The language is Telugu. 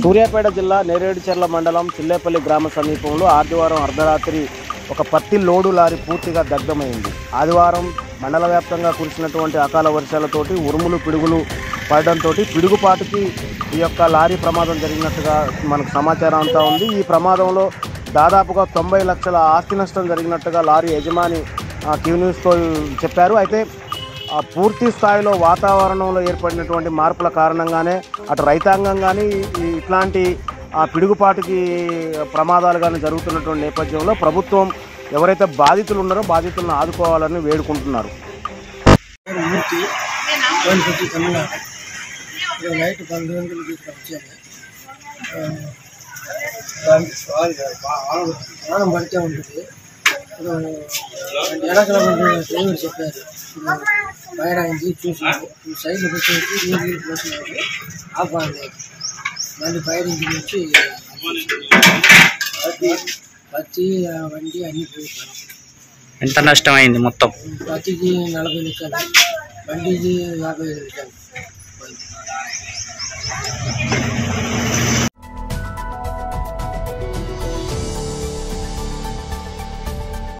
సూర్యాపేట జిల్లా నేరేడుచెర్ల మండలం చిల్లేపల్లి గ్రామ సమీపంలో ఆదివారం అర్ధరాత్రి ఒక పత్తి లోడు లారీ పూర్తిగా దగ్ధమైంది. ఆదివారం మండల వ్యాప్తంగా కురిసినటువంటి అకాల వర్షాలతోటి ఉరుములు పిడుగులు పడడంతో పిడుగుపాటుకి ఈ యొక్క లారీ ప్రమాదం జరిగినట్టుగా మనకు సమాచారం అంతా ఉంది. ఈ ప్రమాదంలో దాదాపుగా 90 లక్షల ఆస్తి నష్టం జరిగినట్టుగా లారీ యజమాని క్యూ న్యూస్తో చెప్పారు. అయితే పూర్తి స్థాయిలో వాతావరణంలో ఏర్పడినటువంటి మార్పుల కారణంగానే అటు రైతాంగం కానీ ఇట్లాంటి పిడుగుపాటుకి ప్రమాదాలు కానీ జరుగుతున్నటువంటి నేపథ్యంలో ప్రభుత్వం ఎవరైతే బాధితులు ఉన్నారో బాధితులను ఆదుకోవాలని వేడుకుంటున్నారు. నైట్ 12 గంటలకి వచ్చాను. ప్రాణం పడితే ఉంటుంది. ఎడకల డ్రైవర్ చెప్పారు, బయట అయింది చూసినారు, సైడ్లో పెట్టేసి నీళ్ళు పోసినారు, ఆఫ్ అవ్వలేదు. మళ్ళీ ఫైర్ ఇంజిన్ వచ్చి పత్తి వండి అన్ని పోయినారు. ఎంత నష్టమైంది మొత్తం? పత్తికి 40 లక్షలు, బండికి 55 లక్షలు.